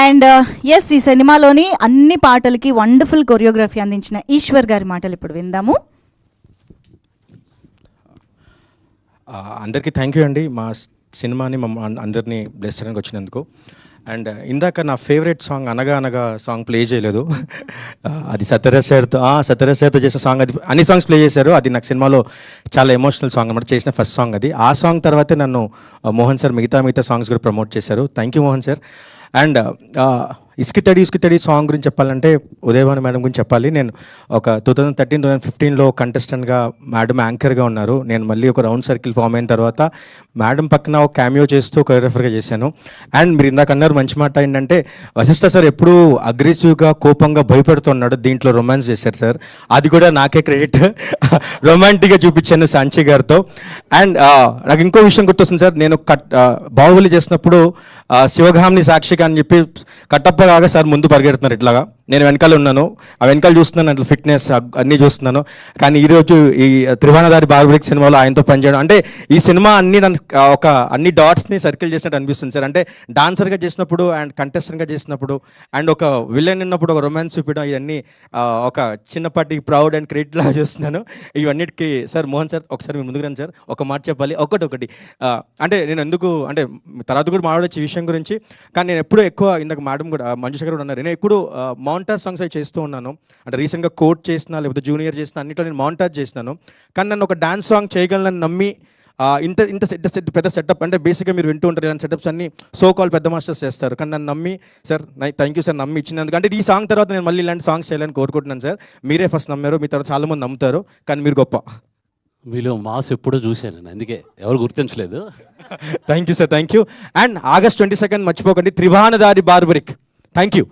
And yes, ఈ సినిమాలోని అన్ని పాటలకి వండర్ఫుల్ కొరియోగ్రఫీ అందించిన ఈశ్వర్ గారి మాటలు ఇప్పుడు విందాము. అందరికీ థ్యాంక్ యూ అండి, మా సినిమాని అందరినీ బ్లెస్ చేయడానికి వచ్చినందుకు. అండ్ ఇందాక నా ఫేవరెట్ సాంగ్ అనగా అనగా సాంగ్ ప్లే చేయలేదు. అది సత్యరసార్తో చేసిన సాంగ్. అది అన్ని సాంగ్స్ ప్లే చేశారు. అది నాకు సినిమాలో చాలా ఎమోషనల్ సాంగ్ అనమాట, చేసిన ఫస్ట్ సాంగ్ అది. ఆ సాంగ్ తర్వాతే నన్ను మోహన్ సార్ మిగతా సాంగ్స్ కూడా ప్రమోట్ చేశారు. Thank you Mohan sir. And ఇసుకితడి సాంగ్ గురించి చెప్పాలంటే ఉదయభాను మేడం గురించి చెప్పాలి. నేను ఒక 2013-2015లో కంటెస్టెంట్గా మేడం యాంకర్గా ఉన్నారు. నేను మళ్ళీ ఒక రౌండ్ సర్కిల్ ఫామ్ అయిన తర్వాత మేడం పక్కన ఒక క్యామియో చేస్తూ కొరియోగ్రాఫర్గా చేశాను. అండ్ మీరు ఇందాక అన్నారు మంచి మాట ఏంటంటే, వశిష్ఠ సార్ ఎప్పుడూ అగ్రెసివ్గా కోపంగా భయపడుతున్నాడు, దీంట్లో రొమాన్స్ చేశారు సార్. అది కూడా నాకే క్రెడిట్. రొమాంటిక్గా చూపించాను సాంచి గారితో. అండ్ నాకు ఇంకో విషయం గుర్తొస్తుంది సార్. నేను బాహుబలి చేసినప్పుడు శివగామిని సాక్షిగా అని చెప్పి కట్టప్పగా సార్ ముందు పరిగెడుతున్నారు ఇట్లాగా, నేను వెనకాల ఉన్నాను. ఆ వెనకాల చూస్తున్నాను, అట్లా ఫిట్నెస్ అన్నీ చూస్తున్నాను. కానీ ఈరోజు ఈ త్రిభువనదారి బార్బరిక్ సినిమాలో ఆయనతో పనిచేయడం అంటే, ఈ సినిమా అన్ని నన్ను అన్ని డాట్స్ని సర్కిల్ చేసినట్టు అనిపిస్తుంది సార్. అంటే డాన్సర్గా చేసినప్పుడు అండ్ కంటెస్టెంట్గా చేసినప్పుడు అండ్ ఒక విలన్ ఉన్నప్పుడు ఒక రొమాన్స్ చూపించడం, ఇవన్నీ ఒక చిన్నపాటి ప్రౌడ్ అండ్ క్రెడిట్ లాగా చూస్తున్నాను. ఇవన్నిటికీ సార్ మోహన్ సార్ ఒకసారి మీరు ముందుకు రండి సార్. ఒక మాట చెప్పాలి, ఒకటి అంటే నేను ఎందుకు అంటే తర్వాత కూడా మాట్లాడొచ్చు ఈ విషయం గురించి. కానీ నేను ఎప్పుడూ ఎక్కువ ఇందాక మేడం కూడా మంజుష గారు ఉన్నారు, నేను ఎప్పుడు మౌంటాజ్ సాంగ్స్ అవి చేస్తూ ఉన్నాను. అంటే రీసెంట్గా కోట్ చేసిన లేకపోతే జూనియర్ చేసిన అన్నింటిలో నేను మౌంటాజ్ చేసినాను. కానీ నన్ను ఒక డాన్స్ సాంగ్ చేయగలను నమ్మి ఇంత పెద్ద సెటప్ అంటే బేసిక్గా మీరు వింటూ ఉంటారు ఇలాంటి సెటప్స్ అన్ని సో కాల్ పెద్ద మాస్టర్స్ చేస్తారు. కానీ నన్ను నమ్మి సార్ థ్యాంక్ యూ సార్ నమ్మి ఇచ్చినందుకు. అంటే ఈ సాంగ్ తర్వాత నేను మళ్ళీ ఇలాంటి సాంగ్స్ చేయాలని కోరుకుంటున్నాను సార్. మీరే ఫస్ట్ నమ్మారు, మీ తర్వాత చాలామంది నమ్ముతారు, కానీ మీరు గొప్ప. మీలో మాస్ ఎప్పుడో చూశాను, అందుకే ఎవరు గుర్తించలేదు. Thank you sir, thank you. And August 22 మర్చిపోకండి, త్రిభువనదారి బార్బరిక్. Thank you.